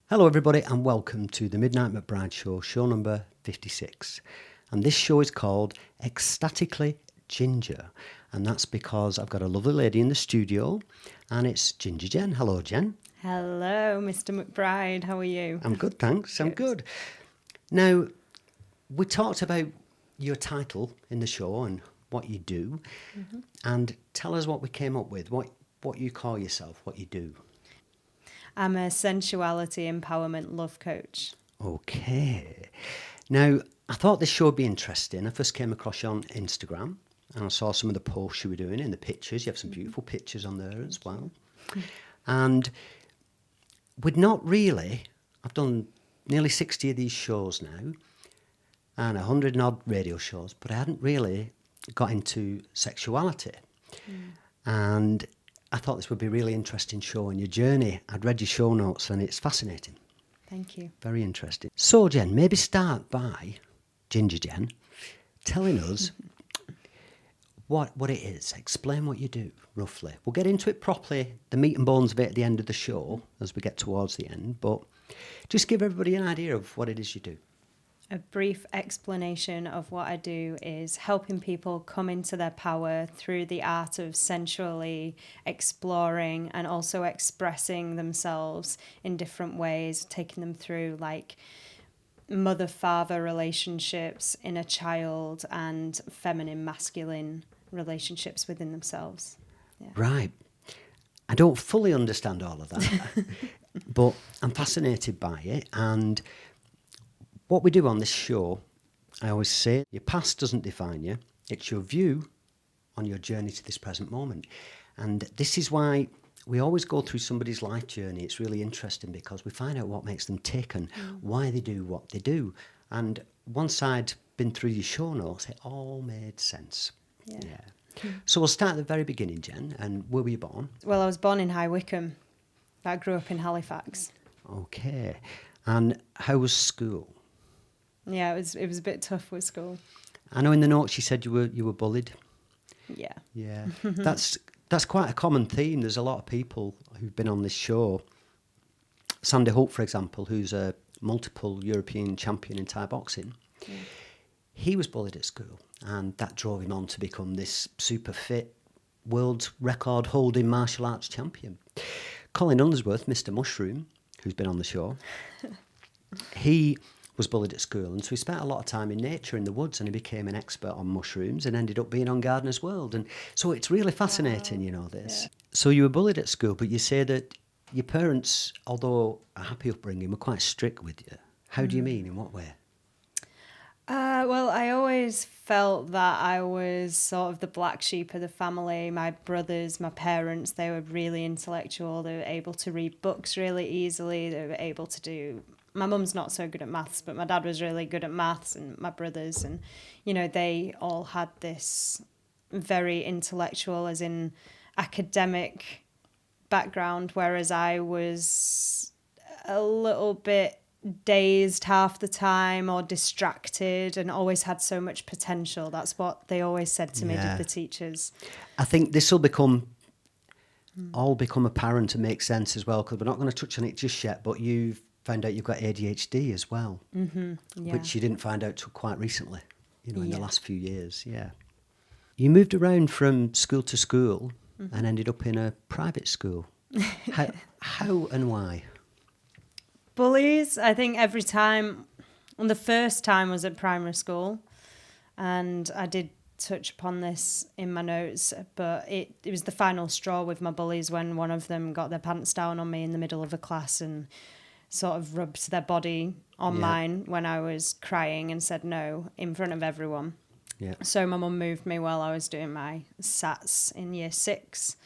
Hello everybody and welcome to the Midnight McBride Show, show number 56. And this show is called Ecstatically Ginger. And that's because I've got a lovely lady in the studio and it's Ginger Jen. Hello Jen. Hello Mr. McBride, how are you? I'm good, thanks. I'm good. Now, we talked about your title in the show and what you do. Mm-hmm. And tell us what we came up with, what you call yourself, what you do. I'm a Sensuality Empowerment Love Coach. Okay. Now, I thought this show would be interesting. I first came across you on Instagram and I saw some of the posts you were doing and the pictures. You have some beautiful pictures on there as well. And I've done nearly 60 of these shows now and 100 and odd radio shows, but I hadn't really got into sexuality. And I thought this would be a really interesting show on your journey. I'd read your show notes and it's fascinating. Thank you. Very interesting. So, Jen, maybe start by, Ginger Jen, telling us what it is. Explain what you do, roughly. We'll get into it properly, the meat and bones of it at the end of the show, as we get towards the end. But just give everybody an idea of what it is you do. A brief explanation of what I do is helping people come into their power through the art of sensually exploring and also expressing themselves in different ways, taking them through like mother-father relationships, inner child and feminine-masculine relationships within themselves. Yeah. Right. I don't fully understand all of that, but I'm fascinated by it. And what we do on this show, I always say, your past doesn't define you. It's your view on your journey to this present moment. And this is why we always go through somebody's life journey. It's really interesting because we find out what makes them tick and why they do what they do. And once I'd been through your show notes, it all made sense. Yeah. So we'll start at the very beginning, Jen. And where were you born? Well, I was born in High Wycombe, but I grew up in Halifax. Okay. And how was school? Yeah, it was a bit tough with school. I know in the notes you said you were bullied. Yeah. Yeah. That's quite a common theme. There's a lot of people who've been on this show. Sandy Hope, for example, who's a multiple European champion in Thai boxing. Yeah. He was bullied at school and that drove him on to become this super fit world record holding martial arts champion. Colin Unsworth, Mr. Mushroom, who's been on the show, he was bullied at school, and so he spent a lot of time in nature in the woods and he became an expert on mushrooms and ended up being on Gardener's World. And so it's really fascinating, this. Yeah. So you were bullied at school, but you say that your parents, although a happy upbringing, were quite strict with you. How do you mean? In what way? Well, I always felt that I was sort of the black sheep of the family. My brothers, my parents, they were really intellectual. They were able to read books really easily. They were able to do... My mum's not so good at maths, but my dad was really good at maths, and my brothers, and, they all had this very intellectual, as in academic background, whereas I was a little bit dazed half the time or distracted and always had so much potential. That's what they always said to me, the teachers. I think this will all become apparent and make sense as well, because we're not going to touch on it just yet, but you've found out you've got ADHD as well, which you didn't find out till quite recently, in the last few years. Yeah. You moved around from school to school and ended up in a private school. How and why? Bullies, I think every time, and the first time was at primary school, and I did touch upon this in my notes, but it was the final straw with my bullies when one of them got their pants down on me in the middle of a class and sort of rubbed their body on mine when I was crying and said no in front of everyone. Yeah. So my mum moved me while I was doing my SATs in year 6.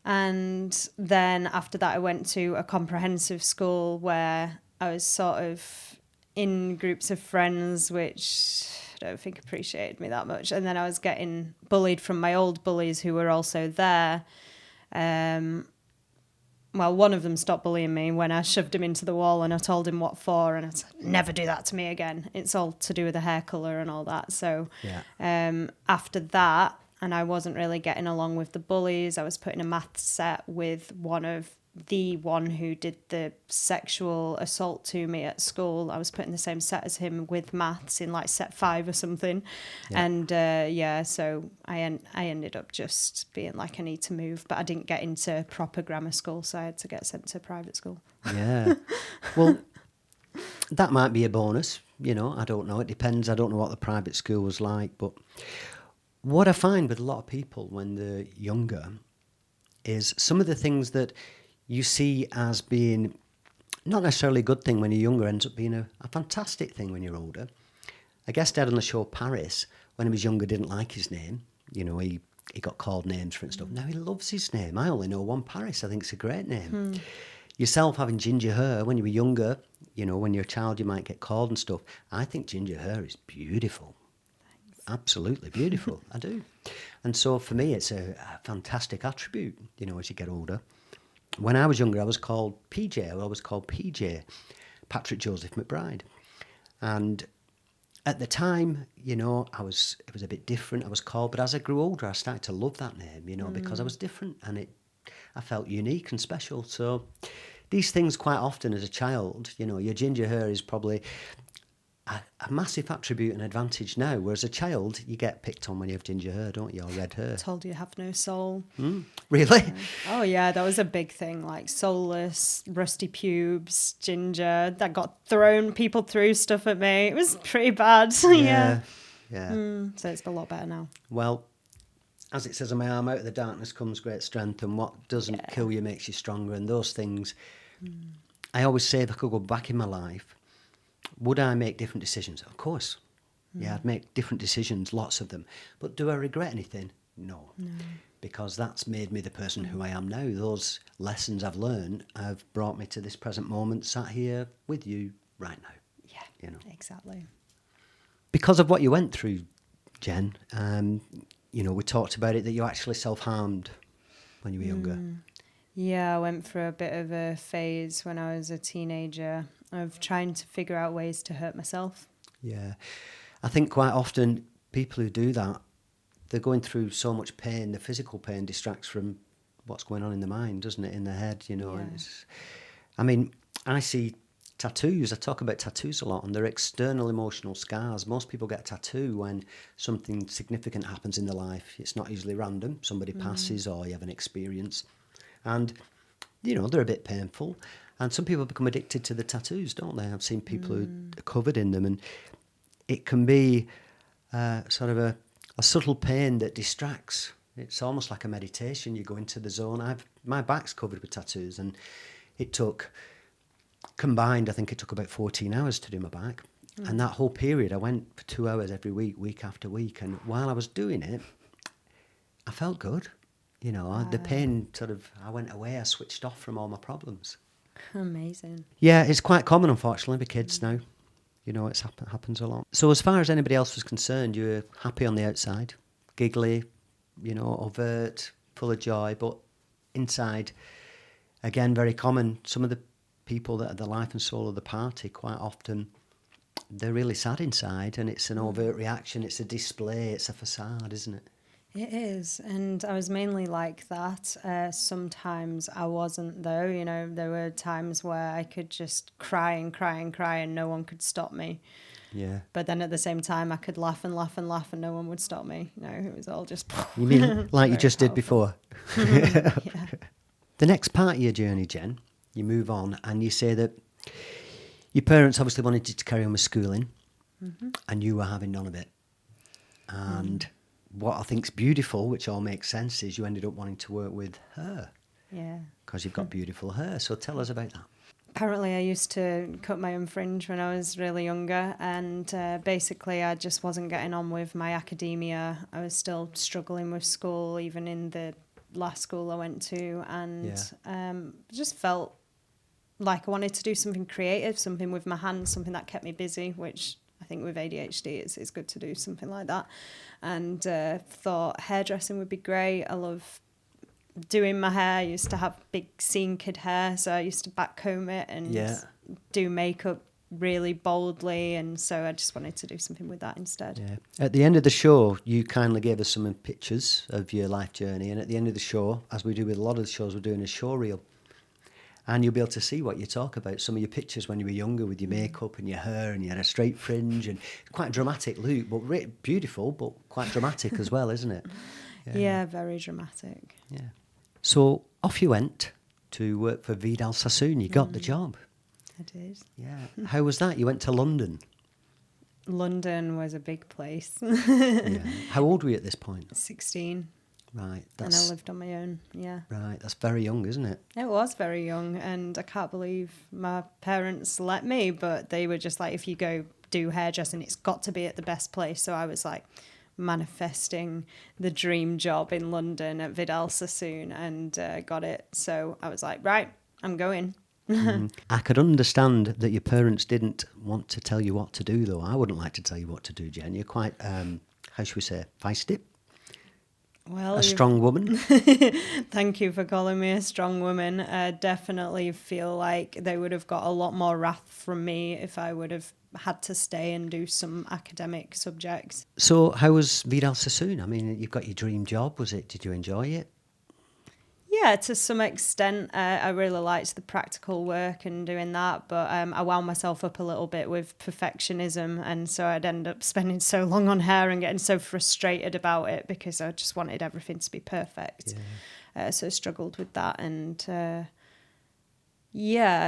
And then after that, I went to a comprehensive school where I was sort of in groups of friends, which I don't think appreciated me that much. And then I was getting bullied from my old bullies who were also there. Well, one of them stopped bullying me when I shoved him into the wall and I told him what for, and I said, never do that to me again. It's all to do with the hair colour and all that. So after that, and I wasn't really getting along with the bullies, I was put in a maths set with one of the one who did the sexual assault to me at school. I was put in the same set as him with maths in like set 5 or something. Yeah. And so I ended up just being like, I need to move, but I didn't get into proper grammar school, so I had to get sent to private school. Yeah. Well, that might be a bonus, you know, I don't know. It depends. I don't know what the private school was like, but what I find with a lot of people when they're younger is some of the things that you see as being not necessarily a good thing when you're younger ends up being a fantastic thing when you're older. A guest had on the show, Paris, when he was younger, didn't like his name. You know, he got called names for it and stuff. Now he loves his name. I only know one Paris. I think it's a great name. Yourself having ginger hair when you were younger, you know, when you're a child you might get called and stuff. I think ginger hair is beautiful. Thanks. Absolutely beautiful. I do. And so for me it's a fantastic attribute, you know, as you get older. When I was younger I was called PJ, or I was called PJ, Patrick Joseph McBride. And at the time, you know, it was a bit different, I was called, but as I grew older I started to love that name, you know, because I was different and I felt unique and special. So these things quite often as a child, you know, your ginger hair is probably a massive attribute and advantage now, whereas a child, you get picked on when you have ginger hair, don't you, or red hair. Told you have no soul. Really? Oh yeah, that was a big thing, like soulless, rusty pubes, ginger, that got people threw stuff at me. It was pretty bad. Yeah. So it's a lot better now. Well, as it says on my arm, out of the darkness comes great strength, and what doesn't kill you makes you stronger, and those things. I always say if I could go back in my life, would I make different decisions? Of course. Yeah, I'd make different decisions, lots of them. But do I regret anything? No. Because that's made me the person who I am now. Those lessons I've learned have brought me to this present moment, sat here with you right now. Yeah, you know, exactly. Because of what you went through, Jen, you know, we talked about it, that you actually self-harmed when you were younger. Yeah, I went through a bit of a phase when I was a teenager of trying to figure out ways to hurt myself. Yeah. I think quite often people who do that, they're going through so much pain, the physical pain distracts from what's going on in the mind, doesn't it, in the head, you know. Yeah. I mean, I see tattoos, I talk about tattoos a lot, and they're external emotional scars. Most people get a tattoo when something significant happens in their life. It's not usually random. Somebody passes or you have an experience. And, you know, they're a bit painful. And some people become addicted to the tattoos, don't they? I've seen people who are covered in them. And it can be sort of a subtle pain that distracts. It's almost like a meditation. You go into the zone. My back's covered with tattoos. And it took, combined, I think it took about 14 hours to do my back. And that whole period, I went for 2 hours every week, week after week. And while I was doing it, I felt good. You know, the pain sort of, I went away, I switched off from all my problems. Amazing. Yeah, it's quite common, unfortunately, with kids now. You know, it happens a lot. So as far as anybody else was concerned, you were happy on the outside, giggly, you know, overt, full of joy, but inside, again, very common. Some of the people that are the life and soul of the party, quite often, they're really sad inside, and it's an overt reaction, it's a display, it's a facade, isn't it? It is, and I was mainly like that. Sometimes I wasn't, though. You know, there were times where I could just cry and cry and cry and no one could stop me. Yeah. But then at the same time, I could laugh and laugh and laugh and no one would stop me. You know, it was all just... You mean like you just did before? Yeah. The next part of your journey, Jen, you move on and you say that your parents obviously wanted you to carry on with schooling and you were having none of it. And... what I think's beautiful, which all makes sense, is you ended up wanting to work with hair. Yeah. Because you've got beautiful hair. So tell us about that. Apparently I used to cut my own fringe when I was really younger, and basically I just wasn't getting on with my academia. I was still struggling with school, even in the last school I went to, and just felt like I wanted to do something creative, something with my hands, something that kept me busy, which... I think with ADHD, it's good to do something like that. And thought hairdressing would be great. I love doing my hair. I used to have big scene kid hair, so I used to backcomb it and do makeup really boldly. And so I just wanted to do something with that instead. Yeah. At the end of the show, you kindly gave us some pictures of your life journey. And at the end of the show, as we do with a lot of the shows, we're doing a show reel. And you'll be able to see what you talk about. Some of your pictures when you were younger with your makeup and your hair and you had a straight fringe and quite a dramatic look, but beautiful, but quite dramatic as well, isn't it? Yeah, very dramatic. Yeah. So off you went to work for Vidal Sassoon. You got the job. I did. Yeah. How was that? You went to London. London was a big place. Yeah. How old were you at this point? 16. Right. And I lived on my own, yeah. Right. That's very young, isn't it? It was very young, and I can't believe my parents let me, but they were just like, if you go do hairdressing, it's got to be at the best place. So I was like manifesting the dream job in London at Vidal Sassoon and got it. So I was like, right, I'm going. I could understand that your parents didn't want to tell you what to do, though. I wouldn't like to tell you what to do, Jen. You're quite, how should we say, feisty? Well, a strong woman. Thank you for calling me a strong woman. I definitely feel like they would have got a lot more wrath from me if I would have had to stay and do some academic subjects. So how was Vidal Sassoon? I mean, you've got your dream job. Did you enjoy it? Yeah, to some extent. I really liked the practical work and doing that, but I wound myself up a little bit with perfectionism, and so I'd end up spending so long on hair and getting so frustrated about it because I just wanted everything to be perfect. Yeah. So I struggled with that, and I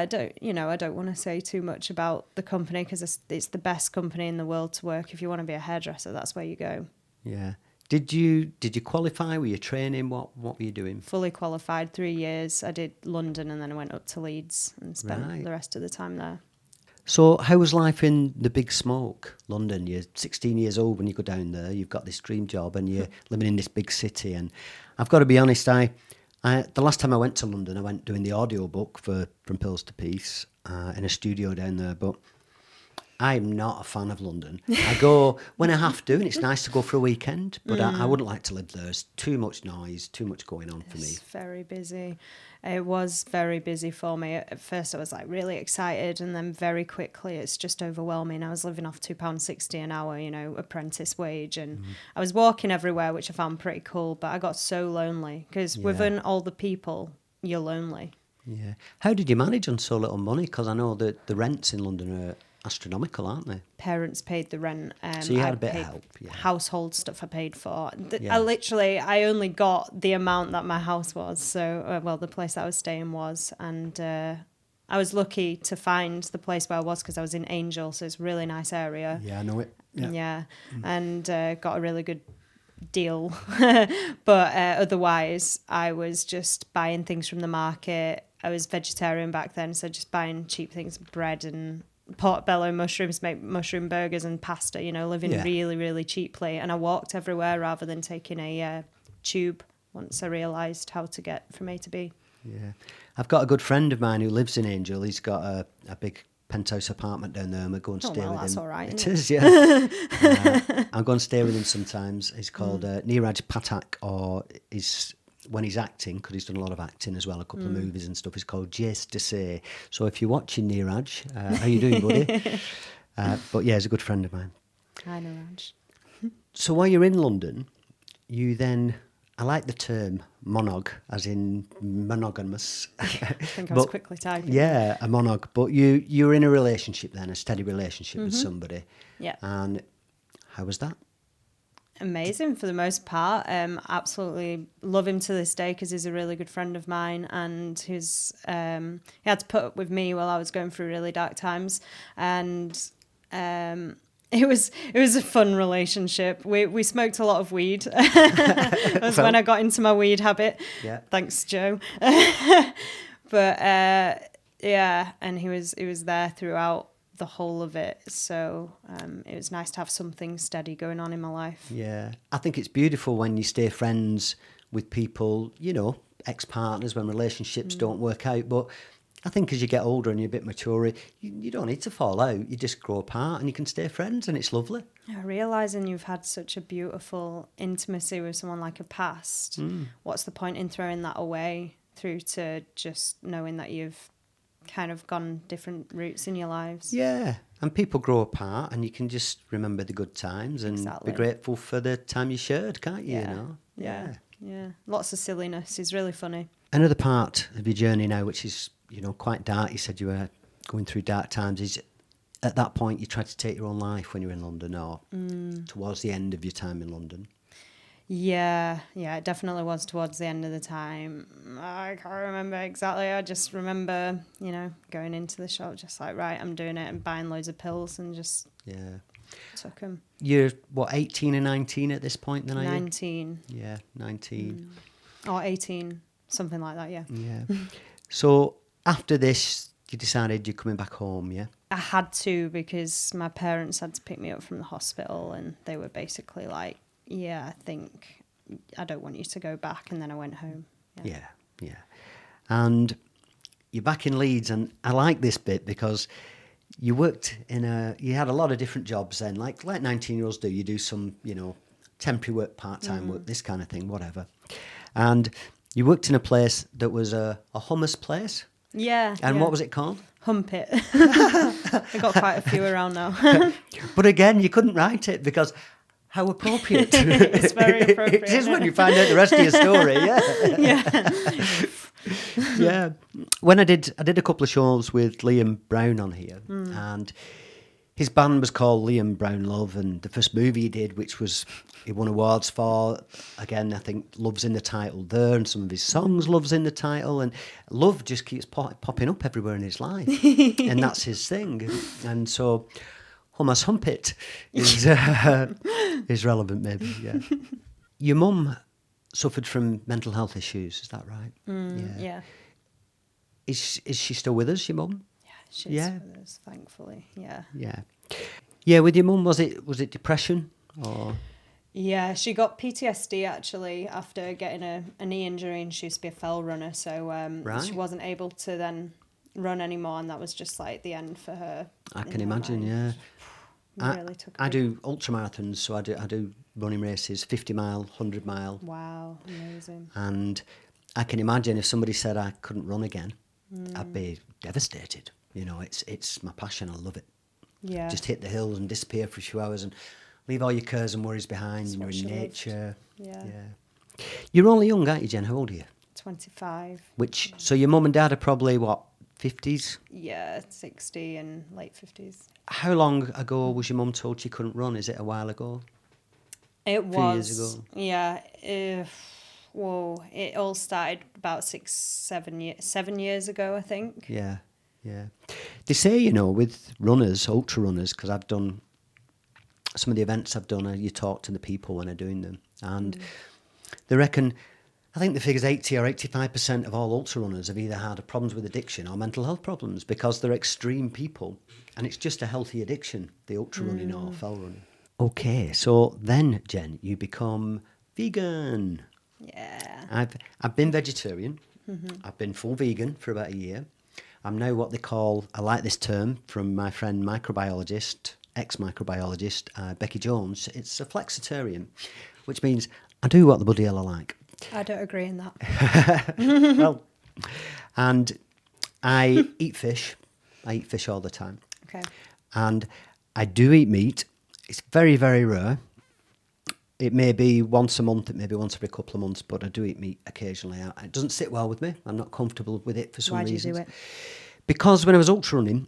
don't want to say too much about the company because it's the best company in the world to work. If you want to be a hairdresser, that's where you go. Yeah. Did you qualify? Were you training? What were you doing? Fully qualified, 3 years. I did London and then I went up to Leeds and spent the rest of the time there. So how was life in the big smoke, London? You're 16 years old when you go down there. You've got this dream job and you're living in this big city. And I've got to be honest, I the last time I went to London, I went doing the audio book for From Pills to Peace in a studio down there. But I'm not a fan of London. I go when I have to, and it's nice to go for a weekend, but I wouldn't like to live there. There's too much noise, too much going on for me. It's very busy. It was very busy for me. At first I was like really excited, and then very quickly it's just overwhelming. I was living off £2.60 an hour, apprentice wage, and I was walking everywhere, which I found pretty cool, but I got so lonely because within all the people, you're lonely. Yeah. How did you manage on so little money? Because I know that the rents in London are astronomical, aren't they? Parents paid the rent. So you had a bit of help. Yeah. Household stuff I paid for. I only got the amount that my house was. So, the place that I was staying was. And I was lucky to find the place where I was because I was in Angel. So it's a really nice area. Yeah, I know it. Yeah. And got a really good deal. But otherwise, I was just buying things from the market. I was vegetarian back then. So just buying cheap things, bread and portobello mushrooms, make mushroom burgers and pasta, living really, really cheaply. And I walked everywhere rather than taking a tube once I realised how to get from A to B. Yeah. I've got a good friend of mine who lives in Angel. He's got a big penthouse apartment down there and we go and stay with him. That's all right. It is, yeah. I go and stay with him sometimes. He's called Neeraj Pathak, or when he's acting, because he's done a lot of acting as well, a couple of movies and stuff, he's called Jace to Say. So if you're watching, Neeraj, how you doing, buddy? But yeah, he's a good friend of mine. Hi, Neeraj. So while you're in London, you then, I like the term monog, as in monogamous. I think I was quickly typing. Yeah, a monog. But you were in a relationship then, a steady relationship with somebody. Yeah. And how was that? Amazing for the most part. Absolutely love him to this day because he's a really good friend of mine, and he had to put up with me while I was going through really dark times, and it was a fun relationship. We smoked a lot of weed. That was when I got into my weed habit. Yeah. Thanks, Joe. But and he was there throughout the whole of it, so it was nice to have something steady going on in my life. Yeah, I think it's beautiful when you stay friends with people, ex-partners, when relationships don't work out. But I think as you get older and you're a bit mature, you don't need to fall out. You just grow apart and you can stay friends, and it's lovely. Yeah, realising you've had such a beautiful intimacy with someone like a past, what's the point in throwing that away through to just knowing that you've kind of gone different routes in your lives? Yeah, and people grow apart and you can just remember the good times and be grateful for the time you shared, can't you? Yeah. Lots of silliness. It's really funny. Another part of your journey now, which is quite dark. You said you were going through dark times. Is at that point you tried to take your own life when you were in London, or towards the end of your time in London? Yeah, it definitely was towards the end of the time. I can't remember exactly. I just remember, going into the shop just like, right, I'm doing it, and buying loads of pills and just took them. You're, 18 and 19 at this point then, are you? 19. Yeah, 19. Or 18, something like that, yeah. Yeah. So after this, you decided you're coming back home, yeah? I had to, because my parents had to pick me up from the hospital, and they were basically like, yeah, I think I don't want you to go back. And then I went home. Yeah. And you're back in Leeds, and I like this bit because you worked you had a lot of different jobs then, like 19-year-olds do. You do some, temporary work, part-time work, this kind of thing, whatever. And you worked in a place that was a hummus place. Yeah. And what was it called? Hump It. I got quite a few around now. But again, you couldn't write it because how appropriate. It's very appropriate. It is when you find out the rest of your story, yeah. When I did a couple of shows with Liam Brown on here, and his band was called Liam Brown Love, and the first movie he did, which he won awards for, again, I think Love's in the title there, and some of his songs, Love's in the title, and love just keeps popping up everywhere in his life, and that's his thing. And so Hummus Hump It is relevant, maybe, yeah. Your mum suffered from mental health issues, is that right? Yeah. Is she still with us, your mum? Yeah, she's with us, thankfully, yeah. Yeah, with your mum, was it depression, or...? Yeah, she got PTSD actually after getting a knee injury, and she used to be a fell runner, so she wasn't able to then run anymore, and that was just like the end for her. I can imagine, yeah. Really took I do ultramarathons, so I do running races, 50 mile, 100 mile. Wow, amazing. And I can imagine if somebody said I couldn't run again, I'd be devastated. It's my passion, I love it. Yeah. Just hit the hills and disappear for a few hours and leave all your cares and worries behind. That's You're what in she nature. Yeah. You're only young, aren't you, Jen? How old are you? 25. So your mum and dad are probably, 50s? Yeah, 60 and late 50s. How long ago was your mum told she couldn't run? Is it a while ago? It was. A few years ago? Yeah. It all started about 7 years ago, I think. Yeah. They say, with runners, ultra runners, because I've done some of the events I've done, you talk to the people when they're doing them, and they reckon, I think the figure's 80 or 85% of all ultra runners have either had problems with addiction or mental health problems, because they're extreme people, and it's just a healthy addiction, the ultra running or fell running. Okay, so then, Jen, you become vegan. Yeah. I've been vegetarian. I've been full vegan for about a year. I'm now what they call, I like this term from my friend ex-microbiologist, Becky Jones. It's a flexitarian, which means I do what the bloody hell I like. I don't agree in that. Well, and I eat fish. I eat fish all the time. Okay. And I do eat meat. It's very, very rare. It may be once a month, it may be once every couple of months, but I do eat meat occasionally. It doesn't sit well with me. I'm not comfortable with it for some reasons. Why do you do it? Because when I was ultra running,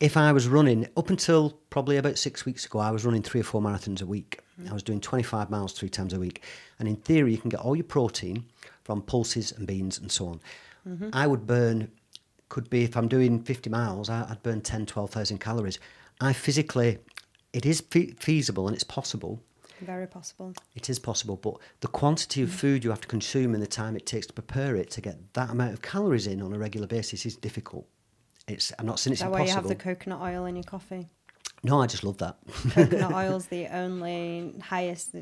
if I was running, up until probably about 6 weeks ago, I was running 3 or 4 marathons a week. I was doing 25 miles 3 times a week. And in theory, you can get all your protein from pulses and beans and so on. I would burn, if I'm doing 50 miles, I'd burn 10, 12,000 calories. It is feasible and it's possible. Very possible. It is possible, but the quantity of food you have to consume and the time it takes to prepare it to get that amount of calories in on a regular basis is difficult. I'm not saying it's impossible. Is that why you have the coconut oil in your coffee? No, I just love that. Coconut oil's the only highest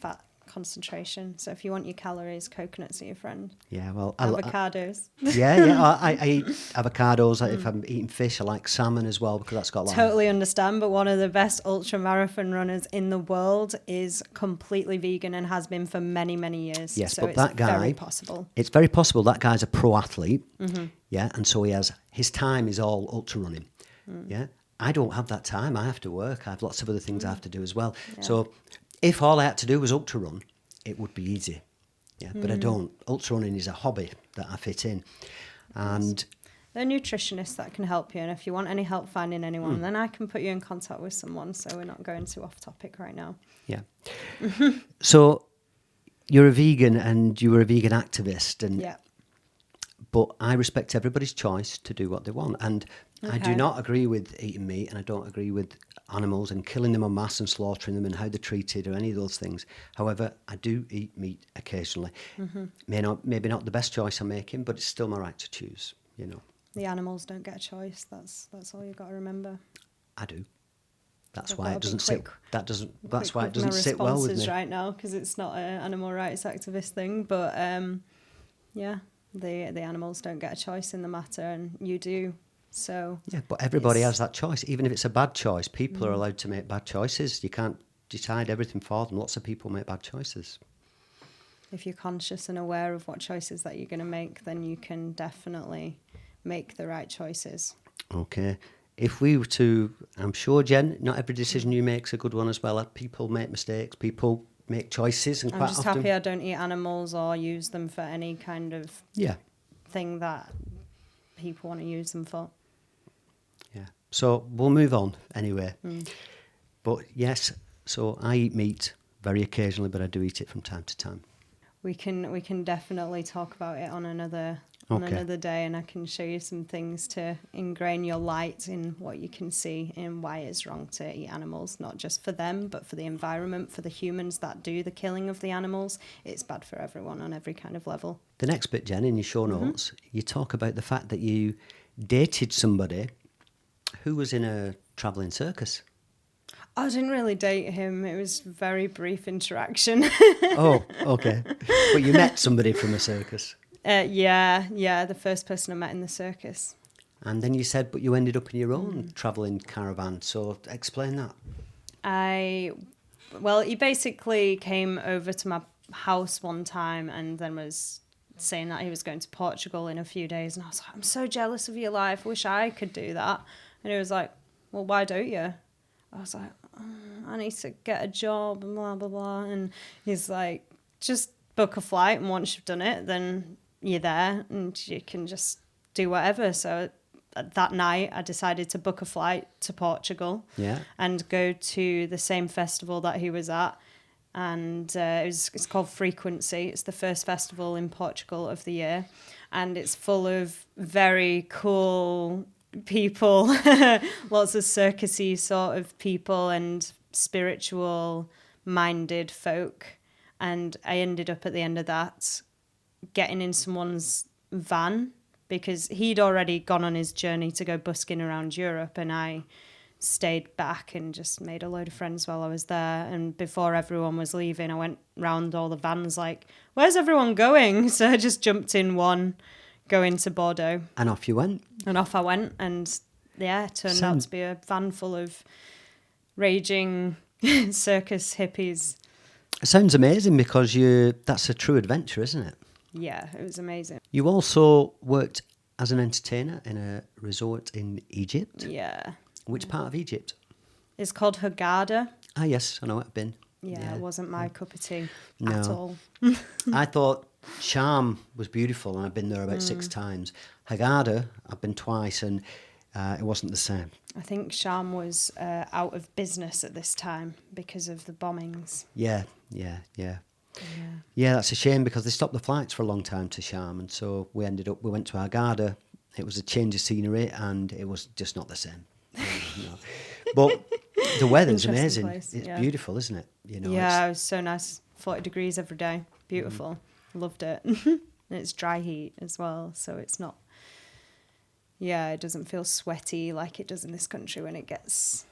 fat concentration. So if you want your calories, coconuts are your friend. Yeah, well... Avocados. I eat avocados. If I'm eating fish, I like salmon as well because that's got... Totally understand, but one of the best ultra-marathon runners in the world is completely vegan and has been for many, many years. Yes, so but that guy... very possible. It's very possible. That guy's a pro athlete. Yeah, and so his time is all ultra running. Yeah. I don't have that time. I have to work. I have lots of other things I have to do as well. Yeah. So if all I had to do was ultra run, it would be easy. Yeah, but I don't. Ultra running is a hobby that I fit in. And they're nutritionists that can help you. And if you want any help finding anyone, then I can put you in contact with someone. So we're not going too off topic right now. Yeah. So you're a vegan and you were a vegan activist, and Yeah. but I respect everybody's choice to do what they want. And I do Okay. not agree with eating meat, and I don't agree with animals and killing them en masse and slaughtering them and how they're treated or any of those things. However, I do eat meat occasionally. Maybe not the best choice I'm making, but it's still my right to choose, you know. The animals don't get a choice. That's all you've got to remember. I do. That's I've why got it to be doesn't sit. quick- That's why it with doesn't my sit well with responses me. right now, because it's not an animal rights activist thing. But yeah, the animals don't get a choice in the matter, and you do. So Yeah, but everybody it's- has that choice, even if it's a bad choice. People are allowed to make bad choices. You can't decide everything for them. Lots of people make bad choices. if you're conscious and aware of what choices that you're going to make, then you can definitely make the right choices. Okay. If we were to, I'm sure, Jen, not every decision you make is a good one as well. People make mistakes. People make choices, and I'm quite just often, happy I don't eat animals or use them for any kind of yeah, thing that people want to use them for. yeah. So we'll move on anyway. But yes, so I eat meat very occasionally, but I do eat it from time to time. We can definitely talk about it on another Okay. day, and I can show you some things to ingrain your light in what you can see and why it's wrong to eat animals, not just for them, but for the environment, for the humans that do the killing of the animals. It's bad for everyone on every kind of level. The next bit, Jen, in your show notes, you talk about the fact that you dated somebody who was in a travelling circus. I didn't really date him. It was a very brief interaction. Oh, okay. But you met somebody from a circus. Yeah, the first person I met in the circus. And then you said, but you ended up in your own travelling caravan. So explain that. He basically came over to my house one time and then was saying that he was going to Portugal in a few days. And I was like, I'm so jealous of your life. Wish I could do that. And he was like, well, why don't you? I was like, I need to get a job and blah, blah, blah. And he's like, just book a flight. And once you've done it, then you're there and you can just do whatever. So that night I decided to book a flight to Portugal. Yeah. And go to the same festival that he was at. And it's called Frequency. It's the first festival in Portugal of the year. And it's full of very cool people, lots of circusy sort of people and spiritual minded folk. And I ended up at the end of that getting in someone's van because he'd already gone on his journey to go busking around Europe, and I stayed back and just made a load of friends while I was there. And before everyone was leaving, I went round all the vans like, where's everyone going? So I just jumped in one going to Bordeaux. And off you went. And off I went. And yeah, it turned out to be a van full of raging circus hippies. It sounds amazing because that's a true adventure, isn't it? Yeah, it was amazing. You also worked as an entertainer in a resort in Egypt. Yeah. Which part of Egypt? It's called Hurghada. Ah, yes, I know I've been. Yeah, it wasn't my cup of tea No. at all. I thought Sharm was beautiful, and I've been there about 6 times. Hurghada, I've been twice, and it wasn't the same. I think Sharm was out of business at this time because of the bombings. Yeah, that's a shame because they stopped the flights for a long time to Sharm, and so we went to Hurghada. It was a change of scenery, and it was just not the same. No. But the weather's Interesting amazing. place, It's yeah. beautiful, isn't it? You know, Yeah, it was so nice. 40 degrees every day. Beautiful. Loved it. And it's dry heat as well, so it's not... Yeah, it doesn't feel sweaty like it does in this country when it gets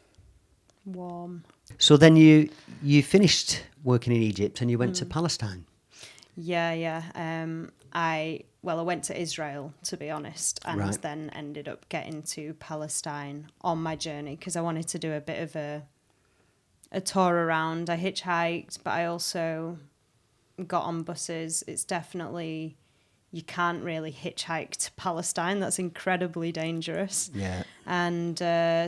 warm. So then you finished working in Egypt and you went to Palestine. Yeah. I went to Israel, to be honest, and Right. then ended up getting to Palestine on my journey because I wanted to do a bit of a tour around. I hitchhiked, but I also got on buses. It's definitely, you can't really hitchhike to Palestine. That's incredibly dangerous. Yeah. And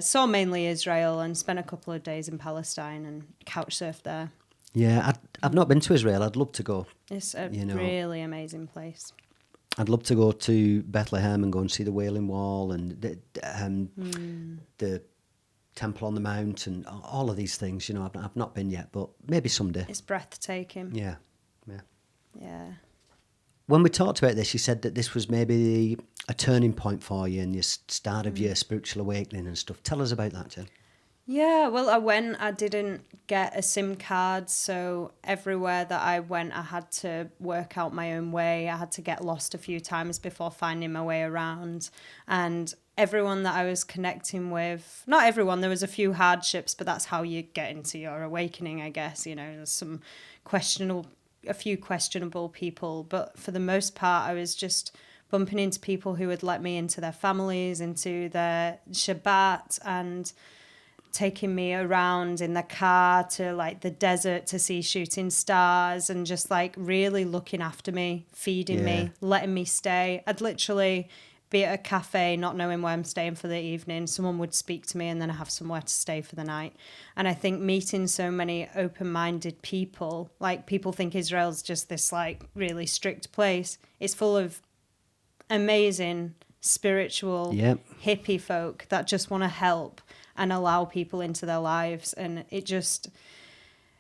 saw mainly Israel and spent a couple of days in Palestine and couch surfed there. Yeah, I've not been to Israel. I'd love to go. It's a You know. really amazing place. I'd love to go to Bethlehem and go and see the Wailing Wall and the Temple on the Mount and all of these things. You know, I've not been yet, but maybe someday. It's breathtaking. Yeah. Yeah. When we talked about this, you said that this was maybe a turning point for you and your start of your spiritual awakening and stuff. Tell us about that, Jen. Yeah, well, I didn't get a SIM card, so everywhere that I went, I had to work out my own way. I had to get lost a few times before finding my way around. And everyone that I was connecting with, not everyone, there was a few hardships, but that's how you get into your awakening, I guess. You know, there's a few questionable people, but for the most part, I was just bumping into people who would let me into their families, into their Shabbat, and taking me around in the car to like the desert to see shooting stars, and just like really looking after me, feeding me, letting me stay. I'd literally be at a cafe not knowing where I'm staying for the evening. Someone would speak to me and then I have somewhere to stay for the night. And I think meeting so many open-minded people, like people think Israel's just this like really strict place. It's full of amazing spiritual hippie folk that just want to help and allow people into their lives. And it just,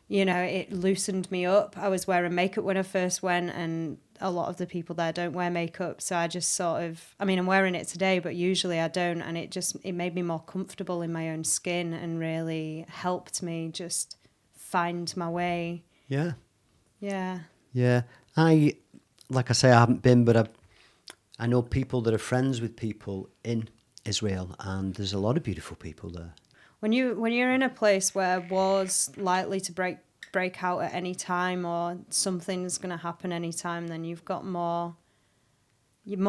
you know, it loosened me up. I was wearing makeup when I first went, and a lot of the people there don't wear makeup. So I just sort of, I mean, I'm wearing it today, but usually I don't. And it made me more comfortable in my own skin and really helped me just find my way. Yeah. Yeah. Yeah. Like I say, I haven't been, but I know people that are friends with people in Israel, and there's a lot of beautiful people there. When you're in a place where war's likely to break out at any time, or something's going to happen any time, then you're more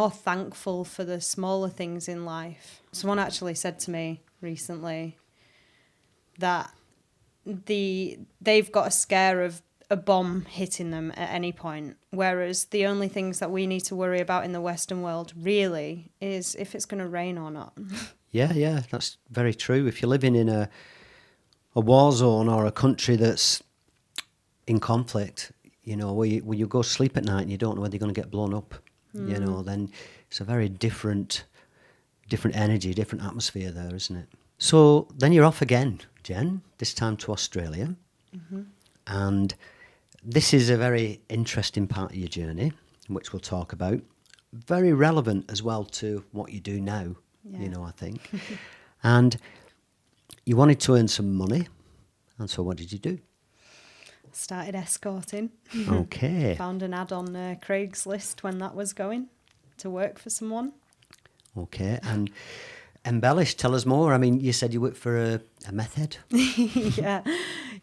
thankful for the smaller things in life. Someone actually said to me recently that they've got a scare of a bomb hitting them at any point, whereas the only things that we need to worry about in the Western world really is if it's going to rain or not. Yeah, that's very true. If you're living in a war zone or a country that's in conflict, you know, where you go sleep at night and you don't know whether you're going to get blown up, you know, then it's a very different energy, different atmosphere there, isn't it? So then you're off again, Jen, this time to Australia. Mm-hmm. And this is a very interesting part of your journey, which we'll talk about. Very relevant as well to what you do now, you know, I think. And you wanted to earn some money. And so what did you do? Started escorting. Okay. Found an ad on Craigslist when that was going to work for someone. Okay. And embellish, tell us more. I mean, you said you worked for a meth head.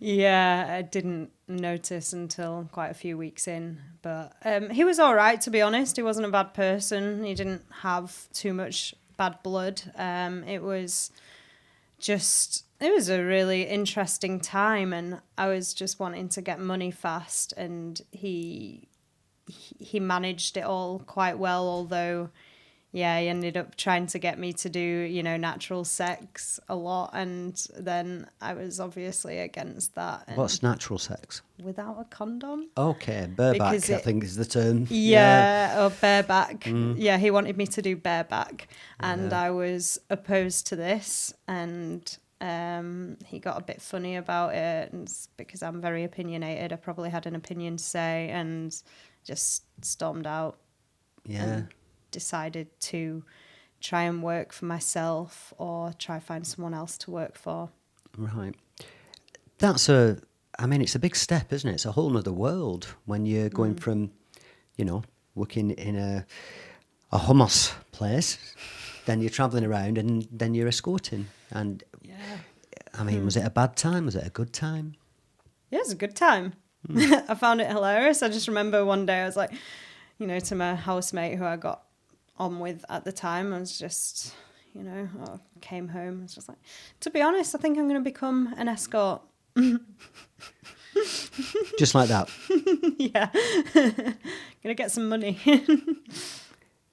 Yeah, I didn't notice until quite a few weeks in. But he was all right, to be honest. He wasn't a bad person. He didn't have too much bad blood. It was a really interesting time, and I was just wanting to get money fast, and he managed it all quite well, although he ended up trying to get me to do, you know, natural sex a lot, and then I was obviously against that. What's natural sex? Without a condom. Okay, bareback, I think is the term. Or bareback. Yeah, he wanted me to do bareback, and I was opposed to this, and he got a bit funny about it, and because I'm very opinionated, I probably had an opinion to say, and just stormed out. Yeah. Decided to try and work for myself or try find someone else to work for. Right. It's a big step, isn't it? It's a whole nother world when you're going from, you know, working in a hummus place, then you're travelling around and then you're escorting. And I mean, was it a bad time? Was it a good time? Yeah, it was a good time. I found it hilarious. I just remember one day I was like, you know, to my housemate who I got on with at the time, I was just, you know, I came home, I was just like, to be honest, I think I'm going to become an escort. Just like that? Yeah. Gonna get some money.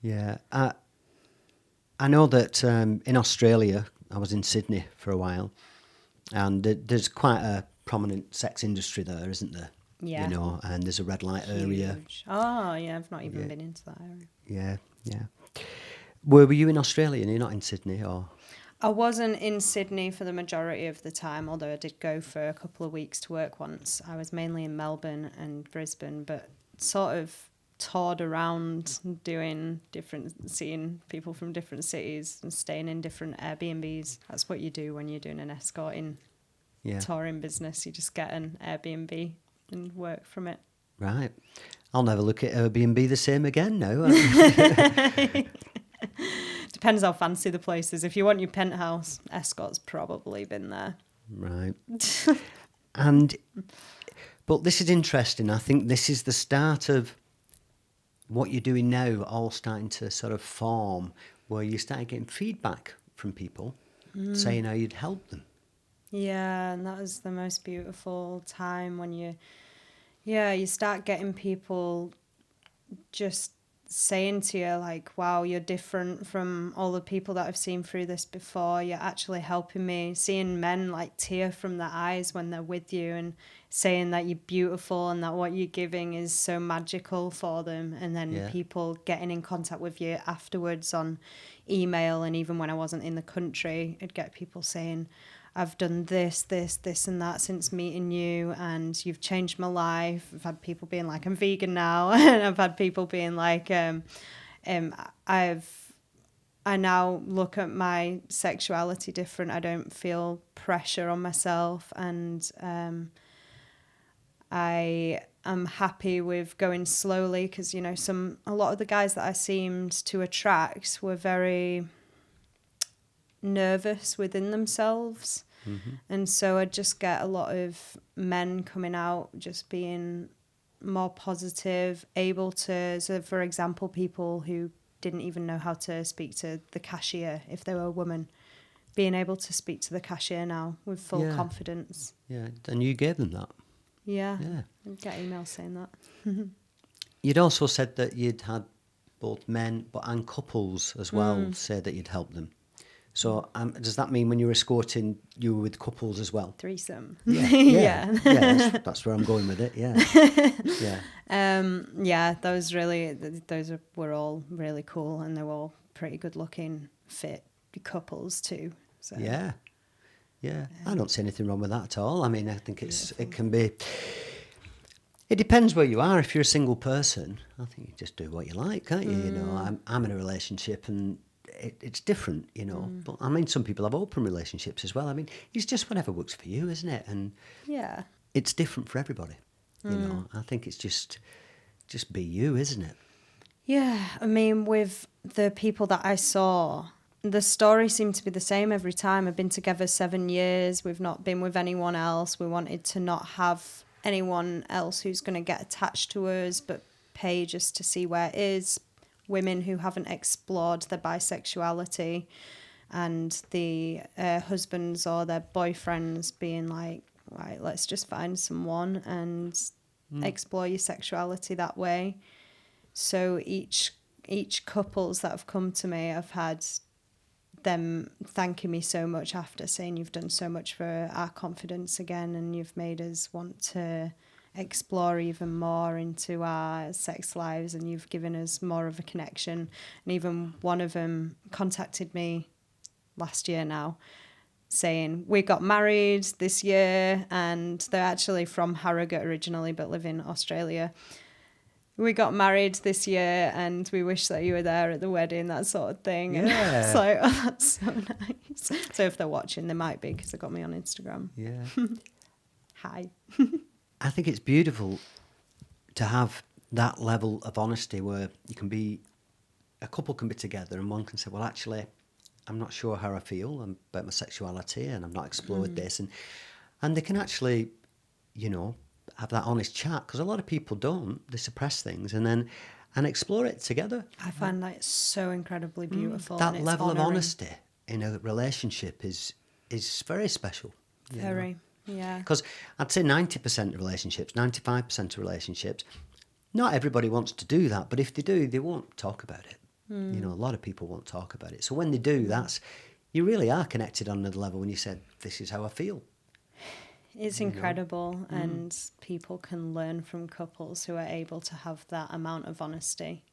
Yeah. I know that in Australia, I was in Sydney for a while, and there's quite a prominent sex industry there, isn't there? Yeah. You know, and there's a red light area. Huge. Oh, yeah, I've not even been into that area. Yeah, yeah. Were you in Australia and you're not in Sydney, or? I wasn't in Sydney for the majority of the time, although I did go for a couple of weeks to work once. I was mainly in Melbourne and Brisbane, but sort of toured around seeing people from different cities and staying in different Airbnbs. That's what you do when you're doing an escorting touring business. You just get an Airbnb and work from it. Right. I'll never look at Airbnb the same again now. Depends how fancy the place is. If you want your penthouse, escort's probably been there. Right. But this is interesting. I think this is the start of what you're doing now, all starting to sort of form, where you start getting feedback from people saying how you'd help them. Yeah, and that was the most beautiful time when you start getting people just saying to you, like, wow, you're different from all the people that I've seen through this before. You're actually helping me. Seeing men like tear from their eyes when they're with you and saying that you're beautiful and that what you're giving is so magical for them. And then people getting in contact with you afterwards on email. And even when I wasn't in the country, I'd get people saying, I've done this and that since meeting you, and you've changed my life. I've had people being like, I'm vegan now. And I've had people being like, I now look at my sexuality different. I don't feel pressure on myself, and I am happy with going slowly, because, you know, a lot of the guys that I seemed to attract were very nervous within themselves. And so I just get a lot of men coming out just being more positive, able to, so for example, people who didn't even know how to speak to the cashier if they were a woman, being able to speak to the cashier now with full confidence. Yeah, and you gave them that. Yeah. I get emails saying that. You'd also said that you'd had both men and couples as well say that you'd helped them. So does that mean when you were escorting, you were with couples as well? Threesome. Yeah. That's where I'm going with it. Yeah. Those were all really cool, and they were all pretty good looking, fit couples too. So yeah. I don't see anything wrong with that at all. I mean, I think it can be. It depends where you are. If you're a single person, I think you just do what you like, can't you? You know, I'm in a relationship and it's different, you know. But I mean, some people have open relationships as well. I mean, it's just whatever works for you, isn't it? And it's different for everybody. You know, I think it's just be you, isn't it? Yeah, I mean, with the people that I saw, the story seemed to be the same every time. I've been together 7 years. We've not been with anyone else. We wanted to not have anyone else who's going to get attached to us, but pay just to see where it is. Women who haven't explored their bisexuality, and the husbands or their boyfriends being like, right, let's just find someone and explore your sexuality that way. So each couples that have come to me, I've had them thanking me so much after, saying you've done so much for our confidence again, and you've made us want to explore even more into our sex lives, and you've given us more of a connection. And even one of them contacted me last year now, saying we got married this year, and they're actually from Harrogate originally but live in Australia. We got married this year and we wish that you were there at the wedding, that sort of thing. And it's like, oh, that's so nice. So if they're watching, they might be, because they got me on Instagram. Yeah. Hi. I think it's beautiful to have that level of honesty where a couple can be together and one can say, well, actually, I'm not sure how I feel about my sexuality and I've not explored this. And they can actually, you know, have that honest chat, because a lot of people don't. They suppress things and explore it together. I find that so incredibly beautiful. That and level honouring. of honesty in a relationship is very special. Very, yeah. Because I'd say 90% of relationships, 95% of relationships, not everybody wants to do that, but if they do, they won't talk about it. You know, a lot of people won't talk about it. So when they do, you really are connected on another level when you said, this is how I feel. It's incredible, and people can learn from couples who are able to have that amount of honesty.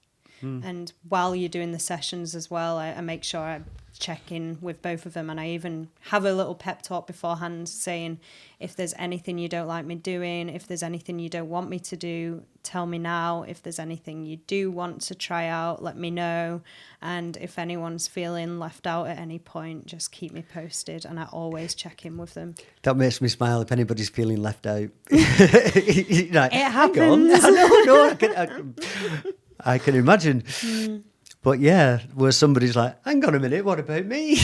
And while you're doing the sessions as well, I make sure I check in with both of them, and I even have a little pep talk beforehand saying, if there's anything you don't like me doing, if there's anything you don't want me to do, tell me now. If there's anything you do want to try out, let me know. And if anyone's feeling left out at any point, just keep me posted, and I always check in with them. That makes me smile if anybody's feeling left out. Like, It happens. I can imagine. But yeah, where somebody's like, hang on a minute, what about me?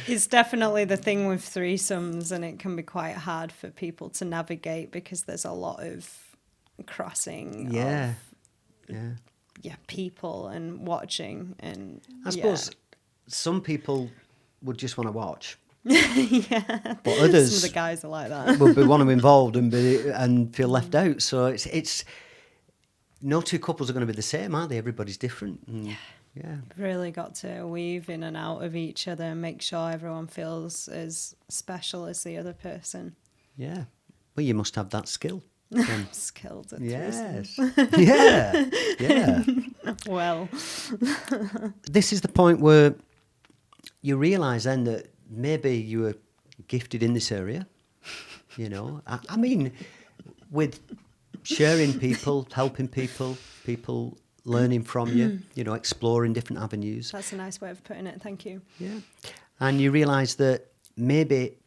It's definitely the thing with threesomes, and it can be quite hard for people to navigate because there's a lot of crossing of people and watching. And I suppose some people would just want to watch. Yeah, but others, some of the guys are like that. will be want to be involved and feel left out. So it's no two couples are going to be the same, are they? Everybody's different. And, yeah. Really got to weave in and out of each other and make sure everyone feels as special as the other person. Yeah. Well, you must have that skill. I'm skilled at Yes. Yeah. Well. This is the point where you realise then that maybe you were gifted in this area. You know, I mean, with sharing people, helping people learning from you, you know, exploring different avenues. That's a nice way of putting it. Thank you. Yeah. And you realise that maybe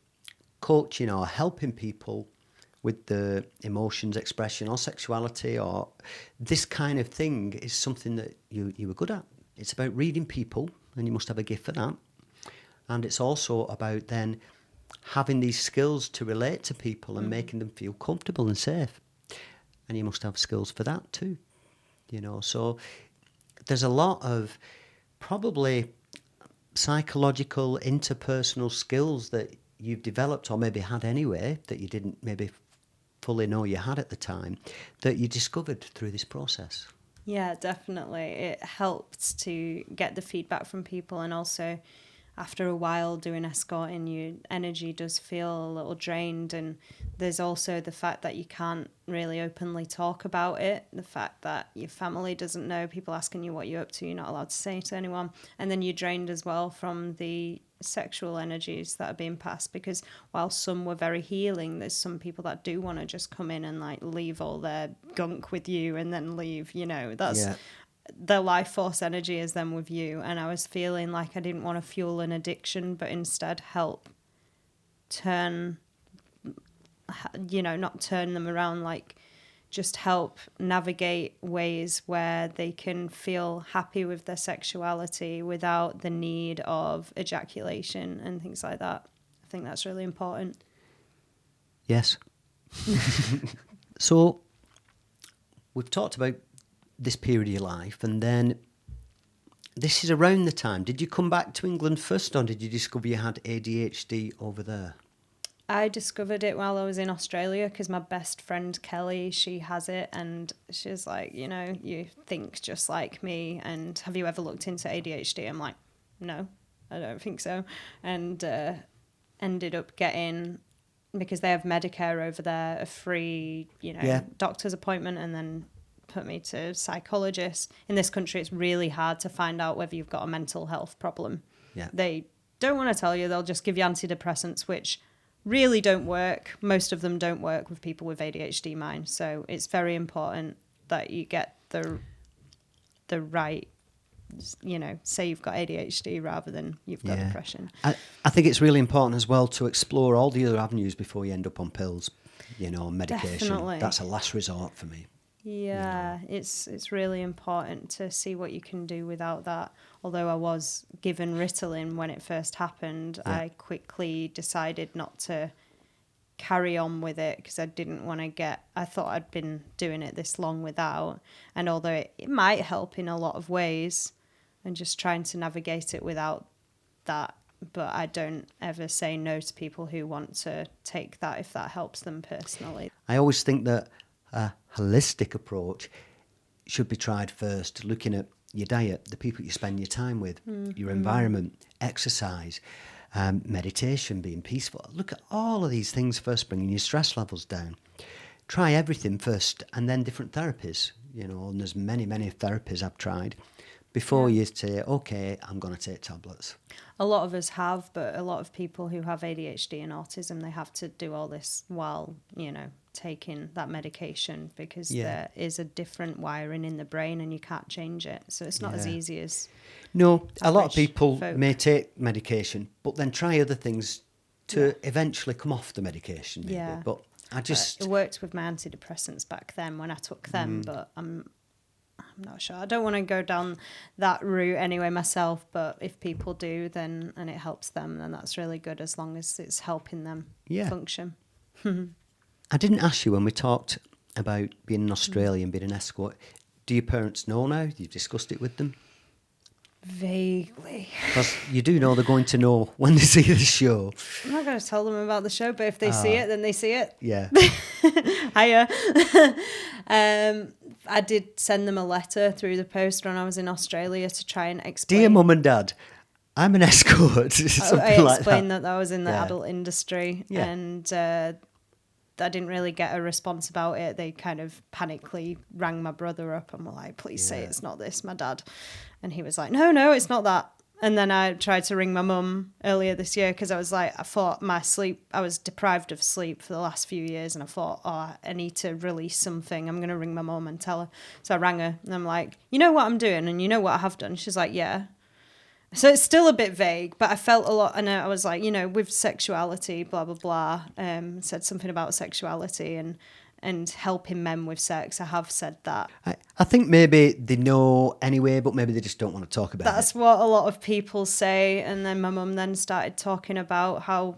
coaching or helping people with the emotions expression or sexuality or this kind of thing is something that you were good at. It's about reading people, and you must have a gift for that. And it's also about then having these skills to relate to people and making them feel comfortable and safe. And you must have skills for that too, you know. So there's a lot of probably psychological, interpersonal skills that you've developed or maybe had anyway that you didn't maybe fully know you had at the time that you discovered through this process. Yeah, definitely. It helped to get the feedback from people, and also after a while doing escorting, your energy does feel a little drained, and there's also the fact that you can't really openly talk about it, the fact that your family doesn't know, people asking you what you're up to, you're not allowed to say to anyone, and then you're drained as well from the sexual energies that are being passed, because while some were very healing, there's some people that do want to just come in and like leave all their gunk with you and then leave, you know. That's the life force energy is then with you. And I was feeling like I didn't want to fuel an addiction, but instead help turn, you know, not turn them around, like just help navigate ways where they can feel happy with their sexuality without the need of ejaculation and things like that. I think that's really important. Yes. So we've talked about this period of your life, and then this is around the time. Did you come back to England first, or did you discover you had ADHD over there? I discovered it while I was in Australia because my best friend Kelly, she has it, and she's like, you know, you think just like me, and have you ever looked into ADHD? I'm like, no, I don't think so. And ended up getting, because they have Medicare over there, a free, you know, doctor's appointment, and then put me to psychologists. In this country, it's really hard to find out whether you've got a mental health problem. Yeah. They don't want to tell you. They'll just give you antidepressants, which really don't work. Most of them don't work with people with ADHD mind. So it's very important that you get the right, you know, say you've got ADHD rather than you've got depression. I think it's really important as well to explore all the other avenues before you end up on pills, you know, medication. Definitely. That's a last resort for me. Yeah, it's really important to see what you can do without that. Although I was given Ritalin when it first happened, I quickly decided not to carry on with it because I didn't want to I thought I'd been doing it this long without. And although it might help in a lot of ways, and just trying to navigate it without that. But I don't ever say no to people who want to take that if that helps them personally. I always think that a holistic approach should be tried first, looking at your diet, the people you spend your time with, your environment, exercise, meditation, being peaceful. Look at all of these things first, bringing your stress levels down. Try everything first, and then different therapies, you know, and there's many, many therapies I've tried before you say, okay, I'm going to take tablets. A lot of us have, but a lot of people who have ADHD and autism, they have to do all this while, you know, taking that medication, because there is a different wiring in the brain and you can't change it. So it's not as easy as... No, a lot of people folk. may take medication, but then try other things to eventually come off the medication, maybe. Yeah. But I just... It worked with my antidepressants back then when I took them, but I'm not sure. I don't want to go down that route anyway myself, but if people do, then, and it helps them, then that's really good, as long as it's helping them function. I didn't ask you when we talked about being in Australia and being an escort. Do your parents know now? You've discussed it with them? Vaguely. Because you do know they're going to know when they see the show. I'm not going to tell them about the show, but if they see it, then they see it. Yeah. Hiya. I did send them a letter through the post when I was in Australia to try and explain. Dear Mum and Dad, I'm an escort. I explained that I was in the adult industry, Yeah. and I didn't really get a response about it. They kind of panically rang my brother up and were like, please say it's not this, my dad. And he was like, no, it's not that. And then I tried to ring my mum earlier this year, because I was like, I thought I was deprived of sleep for the last few years, and I thought, I need to release something. I'm going to ring my mum and tell her. So I rang her and I'm like, you know what I'm doing and you know what I have done? She's like, yeah. So it's still a bit vague, but I felt a lot, and I was like, you know, with sexuality, blah, blah, blah, said something about sexuality and helping men with sex. I have said that. I think maybe they know anyway, but maybe they just don't want to talk about it. That's what a lot of people say. And then my mum then started talking about how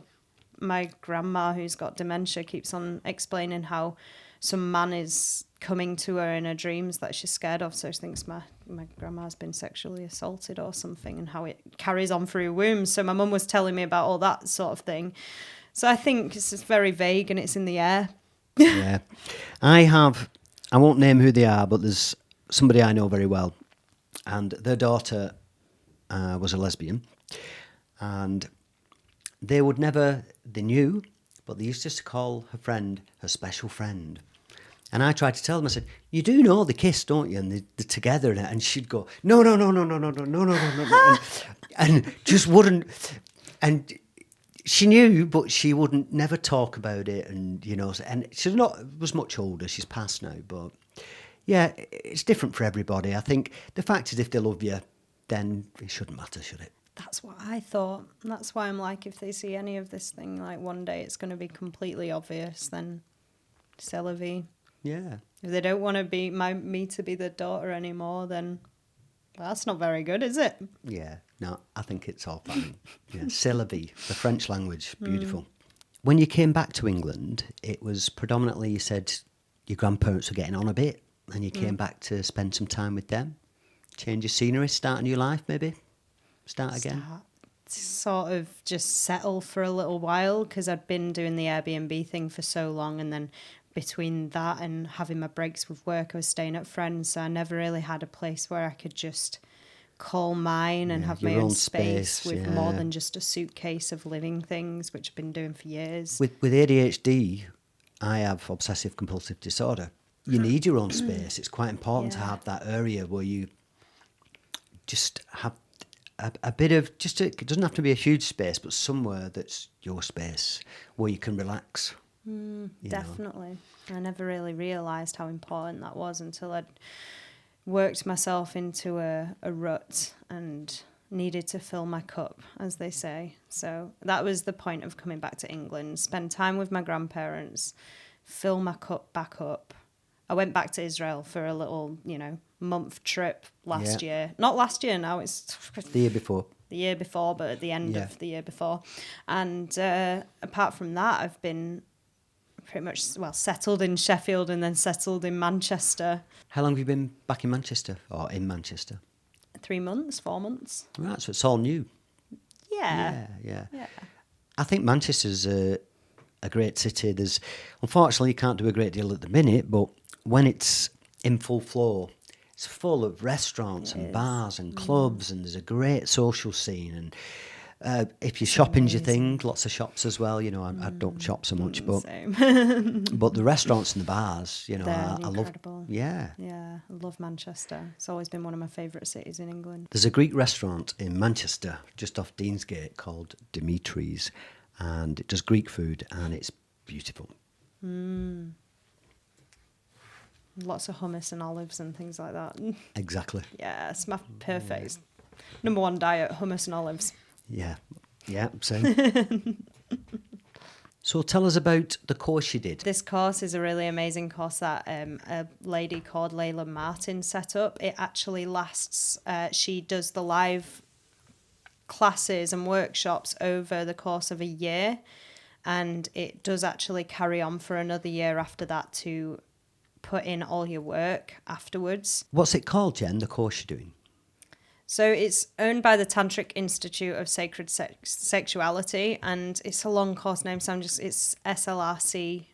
my grandma, who's got dementia, keeps on explaining how some man is coming to her in her dreams that she's scared of. So she thinks my grandma's been sexually assaulted or something, and how it carries on through wombs. So my mum was telling me about all that sort of thing. So I think it's just very vague and it's in the air. Yeah. I won't name who they are, but there's somebody I know very well, and their daughter was a lesbian, and they knew, but they used to call her friend her special friend. And I tried to tell them, I said, you do know they kiss, don't you? And they're together. And she'd go, no. And just wouldn't. And she knew, but she wouldn't never talk about it. And, you know, and she was much older. She's passed now. But, yeah, it's different for everybody. I think the fact is, if they love you, then it shouldn't matter, should it? That's what I thought. That's why I'm like, if they see any of this thing, like one day it's going to be completely obvious, then c'est la vie. Yeah. If they don't want to be me to be the daughter anymore, then that's not very good, is it? Yeah, no, I think it's all fine. Yeah, c'est la vie, the French language, beautiful. When you came back to England, it was predominantly, you said your grandparents were getting on a bit, and you came back to spend some time with them, change your scenery, start a new life maybe, start again. Sort of just settle for a little while, because I'd been doing the Airbnb thing for so long, and then between that and having my breaks with work, I was staying at friends, so I never really had a place where I could just call mine and have my own space with more than just a suitcase of living things, which I've been doing for years. With ADHD, I have obsessive compulsive disorder. You need your own space. It's quite important to have that area where you just have a bit of, it doesn't have to be a huge space, but somewhere that's your space where you can relax. Definitely. I never really realised how important that was until I'd worked myself into a rut and needed to fill my cup, as they say. So that was the point of coming back to England, spend time with my grandparents, fill my cup back up. I went back to Israel for a little, month trip last year. Not last year now, it's... The year before. The year before, but at the end of the year before. And apart from that, I've been pretty much, settled in Sheffield and then settled in Manchester. How long have you been back in Manchester or in Manchester? 3 months, 4 months. Right, so it's all new. Yeah. I think Manchester's a great city. Unfortunately, you can't do a great deal at the minute, but when it's in full flow, it's full of restaurants and bars and clubs, and there's a great social scene. And If you're shopping's your thing, lots of shops as well. You know, I don't shop so much, but Same. but the restaurants and the bars, you know, They're I love. incredible. Yeah. Yeah, I love Manchester. It's always been one of my favourite cities in England. There's a Greek restaurant in Manchester, just off Deansgate, called Dimitri's, and it does Greek food, and it's beautiful. Lots of hummus and olives and things like that. Exactly. Yeah, it's my perfect number one diet, hummus and olives. Yeah, same. So tell us about the course you did. This course is a really amazing course that a lady called Layla Martin set up. It actually lasts, she does the live classes and workshops over the course of a year, and it does actually carry on for another year after that to put in all your work afterwards. What's it called, Jen, the course you're doing? So it's owned by the Tantric Institute of Sacred Sexuality, and it's a long course name, so it's SLRC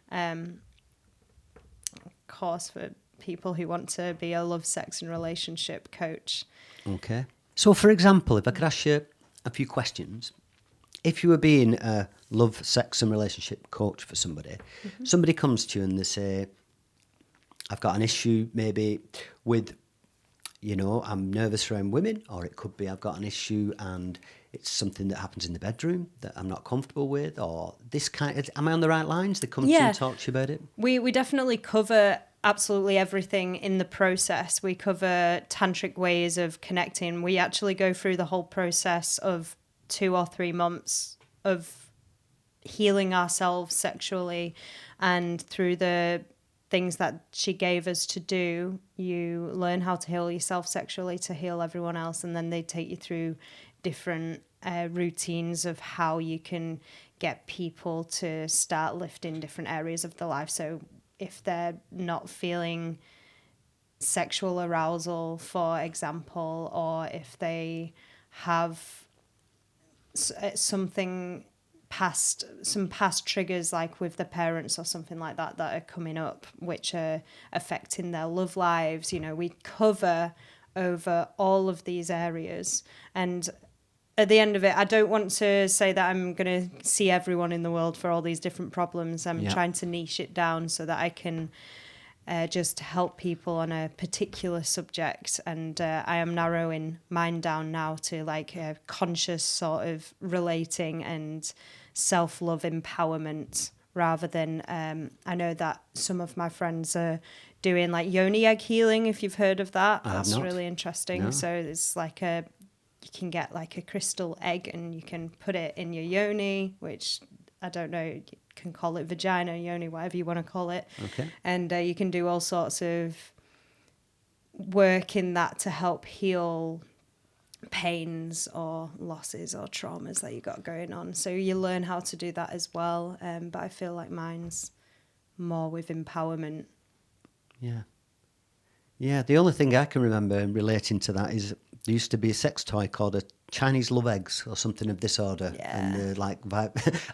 course for people who want to be a love, sex and relationship coach. Okay. So, for example, if I could ask you a few questions. If you were being a love, sex and relationship coach for somebody, somebody comes to you and they say, I've got an issue maybe with, you know, I'm nervous around women, or it could be I've got an issue and it's something that happens in the bedroom that I'm not comfortable with, or this kind of, am I on the right lines? They come to you and talk to you about it? We definitely cover absolutely everything in the process. We cover tantric ways of connecting. We actually go through the whole process of 2 or 3 months of healing ourselves sexually, and through the things that she gave us to do, you learn how to heal yourself sexually to heal everyone else, and then they take you through different routines of how you can get people to start lifting different areas of their life. So if they're not feeling sexual arousal, for example, or if they have some past triggers, like with the parents or something like that are coming up, which are affecting their love lives, you know, we cover over all of these areas. And at the end of it, I don't want to say that I'm going to see everyone in the world for all these different problems. I'm trying to niche it down so that I can just help people on a particular subject. And I am narrowing mine down now to like a conscious sort of relating and self-love empowerment, rather than I know that some of my friends are doing like yoni egg healing, if you've heard of that. That's really interesting. No. So it's like you can get like a crystal egg and you can put it in your yoni, which I don't know, you can call it vagina, yoni, whatever you want to call it. Okay. And you can do all sorts of work in that to help heal pains or losses or traumas that you got going on. So you learn how to do that as well. But I feel like mine's more with empowerment. Yeah. Yeah, the only thing I can remember relating to that is there used to be a sex toy called a Chinese love eggs or something of this order. Yeah. And like,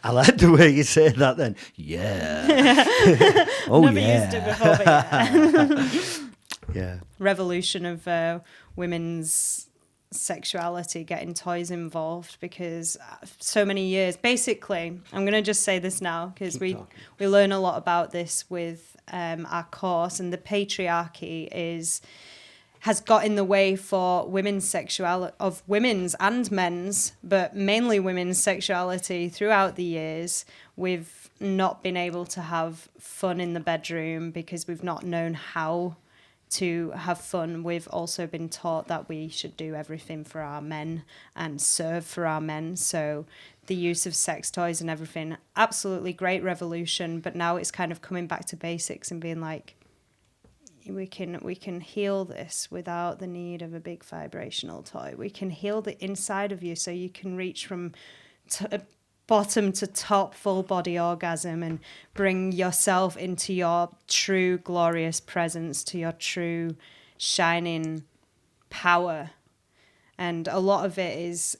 I like the way you say that then. Yeah. Oh, Never yeah. used it before, but yeah. Yeah. Revolution of women's sexuality, getting toys involved, because so many years, basically, I'm going to just say this now, because we learn a lot about this with our course, and the patriarchy has got in the way for women's sexuality, of women's and men's, but mainly women's sexuality throughout the years. We've not been able to have fun in the bedroom because we've not known how to have fun. We've also been taught that we should do everything for our men and serve for our men. So the use of sex toys and everything, absolutely great revolution, but now it's kind of coming back to basics and being like, we can heal this without the need of a big vibrational toy. We can heal the inside of you so you can reach from bottom to top full body orgasm and bring yourself into your true glorious presence, to your true shining power. And a lot of it is,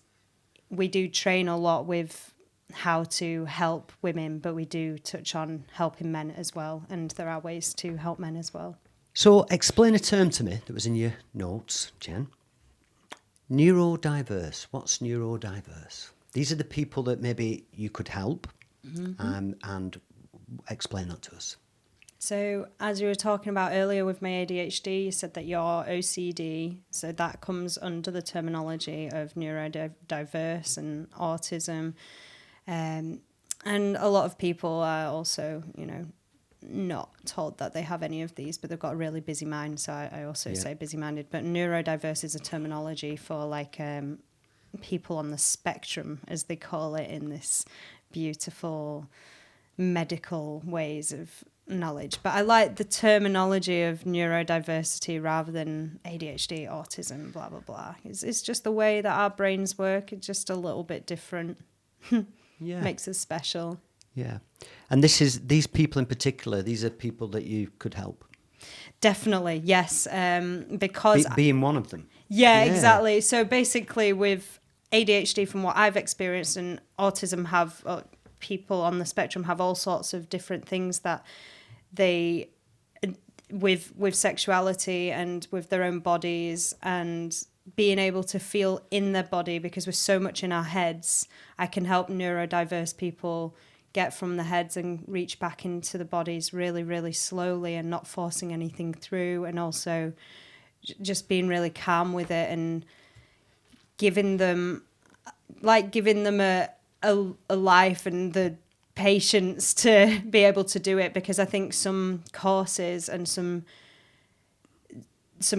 we do train a lot with how to help women, but we do touch on helping men as well, and there are ways to help men as well. So explain a term to me that was in your notes, Jen. Neurodiverse. What's neurodiverse? These are the people that maybe you could help, and explain that to us. So as you were talking about earlier with my ADHD, you said that you're OCD, so that comes under the terminology of neurodiverse and autism. And a lot of people are also, not told that they have any of these, but they've got a really busy mind. So I also say busy-minded. But neurodiverse is a terminology for like people on the spectrum, as they call it in this beautiful medical ways of knowledge. But I like the terminology of neurodiversity rather than ADHD, autism, blah, blah, blah. It's just the way that our brains work. It's just a little bit different. Makes us special. Yeah. And these people in particular, these are people that you could help. Definitely, yes. Because being one of them. Yeah, exactly. So basically with ADHD, from what I've experienced, and autism people on the spectrum have all sorts of different things that they, with sexuality and with their own bodies and being able to feel in their body, because we're so much in our heads. I can help neurodiverse people get from the heads and reach back into the bodies really, really slowly and not forcing anything through, and also just being really calm with it and giving them a life and the patience to be able to do it. Because I think some courses and some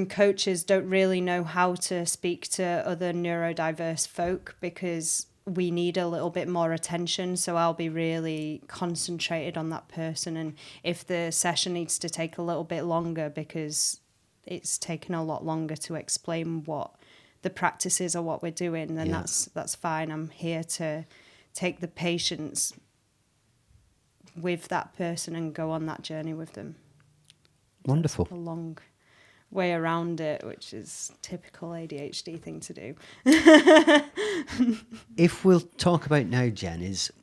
coaches don't really know how to speak to other neurodiverse folk, because we need a little bit more attention. So I'll be really concentrated on that person. And if the session needs to take a little bit longer because it's taken a lot longer to explain what the practice is or what we're doing, then that's fine. I'm here to take the patience with that person and go on that journey with them. Wonderful. That's a long way around it, which is typical ADHD thing to do. If we'll talk about now, Jen, is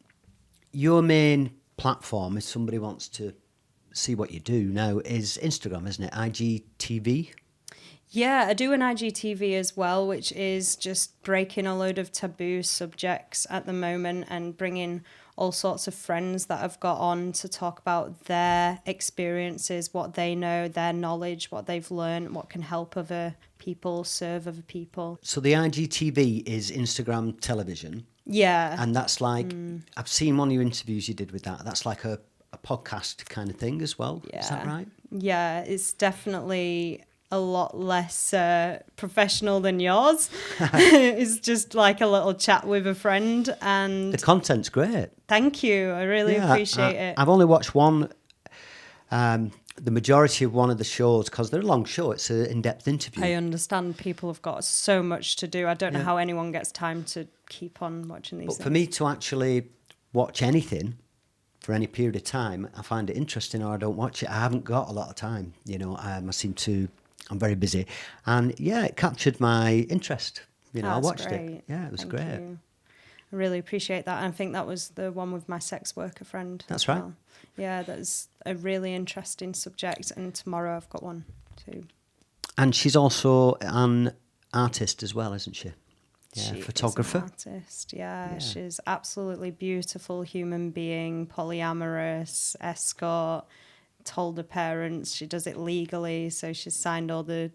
your main platform, if somebody wants to see what you do now, is Instagram, isn't it? IGTV? Yeah, I do an IGTV as well, which is just breaking a load of taboo subjects at the moment and bringing all sorts of friends that I've got on to talk about their experiences, what they know, their knowledge, what they've learned, what can help other people, serve other people. So the IGTV is Instagram television. Yeah. And that's like, I've seen one of your interviews you did with that. That's like a podcast kind of thing as well. Yeah. Is that right? Yeah, it's definitely a lot less professional than yours. It's just like a little chat with a friend, and the content's great. Thank you. I really appreciate it. I've only watched one, the majority of one of the shows, because they're a long show. It's an in-depth interview. I understand people have got so much to do. I don't know how anyone gets time to keep on watching these things. But for me to actually watch anything for any period of time, I find it interesting, or I don't watch it. I haven't got a lot of time, I'm very busy. And it captured my interest. I watched it. Yeah, it was great. You. I really appreciate that. And I think that was the one with my sex worker friend. That's right. Well. Yeah, that's a really interesting subject. And tomorrow I've got one too. And she's also an artist as well, isn't she? Yeah, she photographer. Is an artist. Yeah, she's absolutely beautiful human being, polyamorous, escort. Told her parents she does it legally, so she's signed all the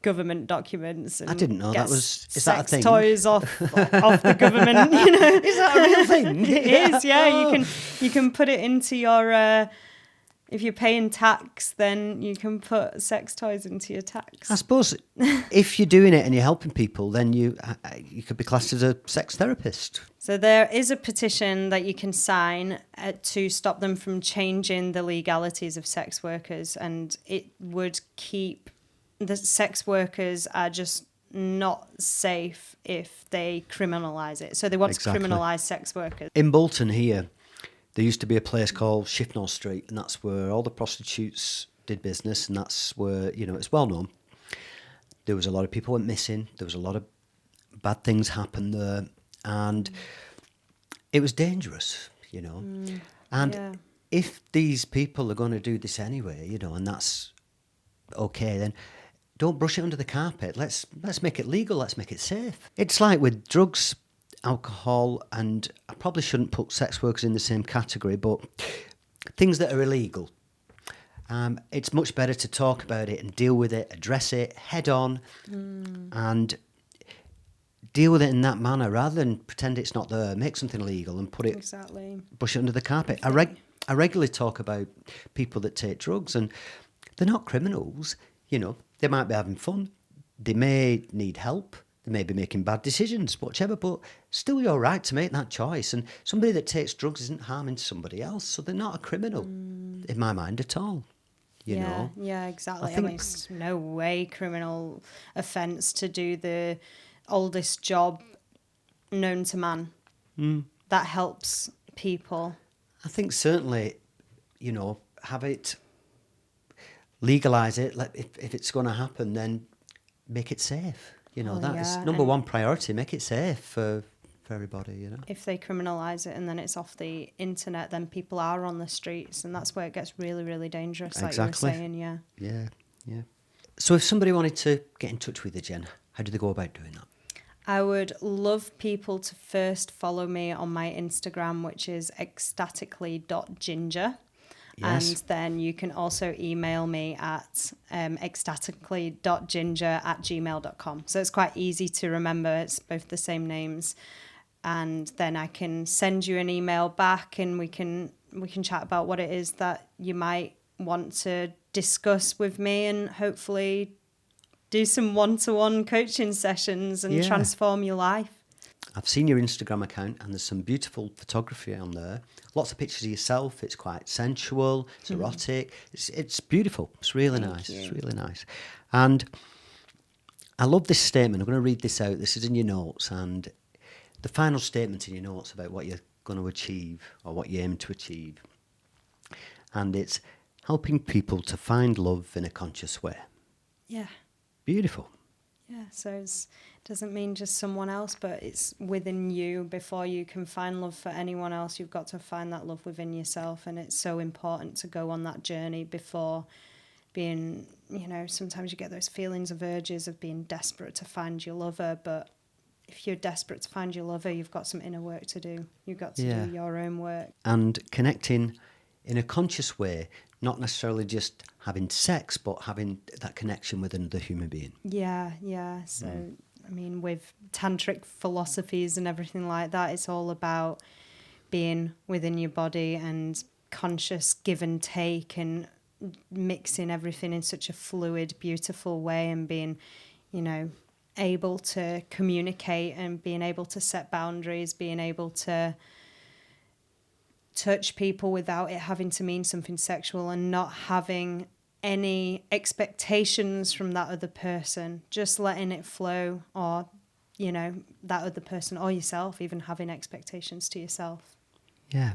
government documents. And I didn't know that was. Is that a thing? Sex toys off the government. Is that a real thing? It is. Yeah, you can put it into your. If you're paying tax, then you can put sex toys into your tax. I suppose if you're doing it and you're helping people, then you could be classed as a sex therapist. So there is a petition that you can sign to stop them from changing the legalities of sex workers, and it would keep the sex workers are just not safe if they criminalise it. So they want to criminalise sex workers. In Bolton here, there used to be a place called Shifnal Street, and that's where all the prostitutes did business, and that's where, it's well known. There was a lot of people went missing. There was a lot of bad things happened there, and it was dangerous, And if these people are going to do this anyway, and that's okay, then don't brush it under the carpet. Let's make it legal. Let's make it safe. It's like with drugs. alcohol, and I probably shouldn't put sex workers in the same category, but things that are illegal. It's much better to talk about it and deal with it, address it head on, and deal with it in that manner rather than pretend it's not there. Make something illegal and put it, brush it under the carpet. I regularly talk about people that take drugs, and they're not criminals. You know, they might be having fun. They may need help. They may be making bad decisions, whichever, but still you're right to make that choice. And somebody that takes drugs isn't harming somebody else, so they're not a criminal in my mind at all. You know? Yeah, exactly. I mean, it's no way criminal offence to do the oldest job known to man. That helps people. I think certainly, you know, have it, legalise it. If it's going to happen, then make it safe. You know, that's number one priority. Make it safe for everybody, you know. If they criminalise it and then it's off the internet, then people are on the streets, and that's where it gets really, really dangerous, like you were saying, Yeah. So if somebody wanted to get in touch with you, Jen, how do they go about doing that? I would love people to first follow me on my Instagram, which is ecstatically.ginger. Yes. And then you can also email me at ecstatically.ginger@gmail.com. So it's quite easy to remember. It's both the same names. And then I can send you an email back, and we can chat about what it is that you might want to discuss with me, and hopefully do some one-to-one coaching sessions and transform your life. I've seen your Instagram account, and there's some beautiful photography on there. Lots of pictures of yourself. It's quite sensual. It's erotic. It's beautiful. It's really nice. It's really nice. And I love this statement. I'm going to read this out. This is in your notes. And the final statement in your notes about what you're going to achieve or what you aim to achieve. And it's helping people to find love in a conscious way. Yeah. Beautiful. Yeah, so it doesn't mean just someone else, but it's within you. Before you can find love for anyone else, you've got to find that love within yourself. And it's so important to go on that journey before being, you know, sometimes you get those feelings of urges of being desperate to find your lover. But if you're desperate to find your lover, you've got some inner work to do. You've got to do your own work. And connecting in a conscious way, not necessarily just having sex, but having that connection with another human being. Yeah. So, I mean, with tantric philosophies and everything like that, it's all about being within your body and conscious give and take and mixing everything in such a fluid, beautiful way, and being, you know, able to communicate and being able to set boundaries, being able to touch people without it having to mean something sexual, and not having any expectations from that other person, just letting it flow, or, you know, that other person or yourself even having expectations to yourself. Yeah.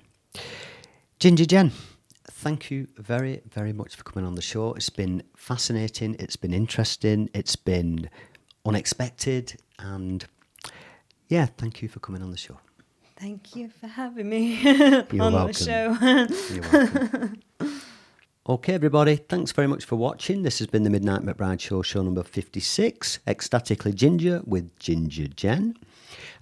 Ginger Jen, thank you very, very much for coming on the show. It's been fascinating. It's been interesting. It's been unexpected. And yeah, thank you for coming on the show. Thank you for having me on the show. You're welcome. Okay, everybody, thanks very much for watching. This has been the Midnight McBride Show, show number 56, Ecstatically Ginger with Ginger Jen.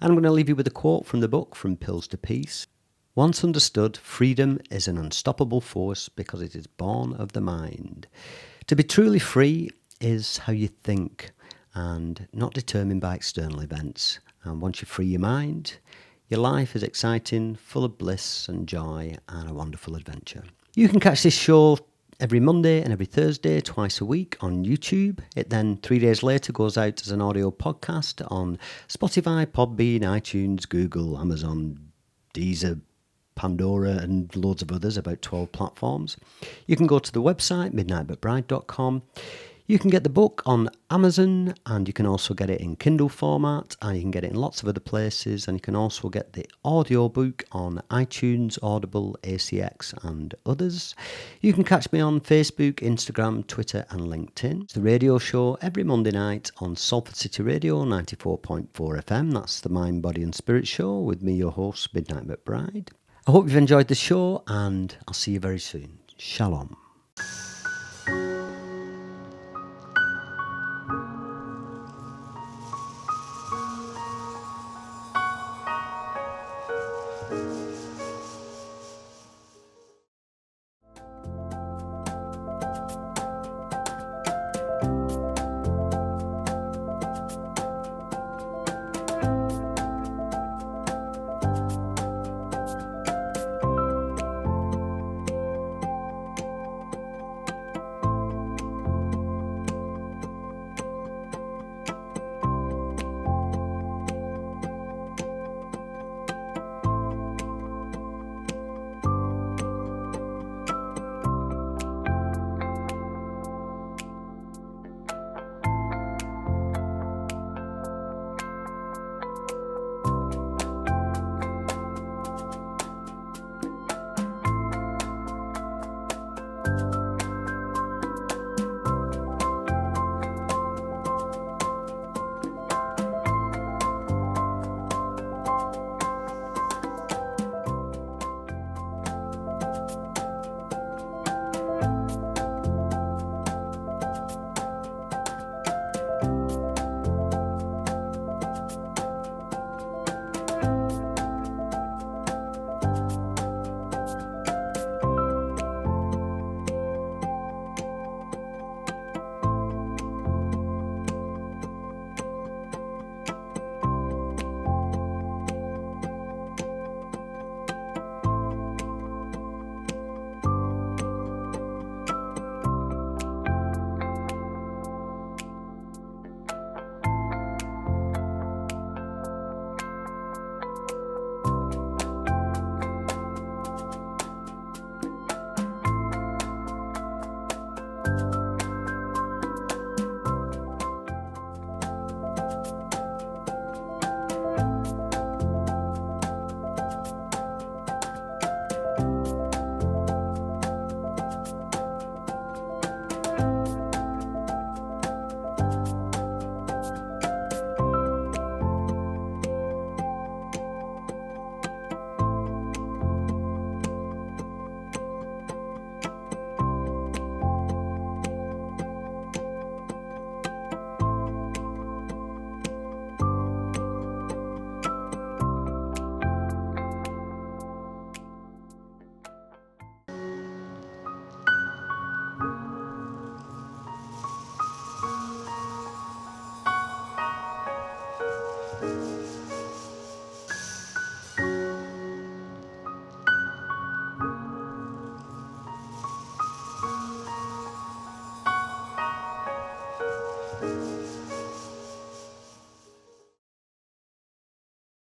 And I'm going to leave you with a quote from the book, From Pills to Peace. Once understood, freedom is an unstoppable force because it is born of the mind. To be truly free is how you think and not determined by external events. And once you free your mind, your life is exciting, full of bliss and joy and a wonderful adventure. You can catch this show every Monday and every Thursday, twice a week on YouTube. It then 3 days later goes out as an audio podcast on Spotify, Podbean, iTunes, Google, Amazon, Deezer, Pandora and loads of others, about 12 platforms. You can go to the website, midnightmcbride.com. You can get the book on Amazon, and you can also get it in Kindle format, and you can get it in lots of other places, and you can also get the audio book on iTunes, Audible, ACX and others. You can catch me on Facebook, Instagram, Twitter and LinkedIn. It's the radio show every Monday night on Salford City Radio 94.4 FM. That's the Mind, Body and Spirit show with me, your host, Midnight McBride. I hope you've enjoyed the show, and I'll see you very soon. Shalom.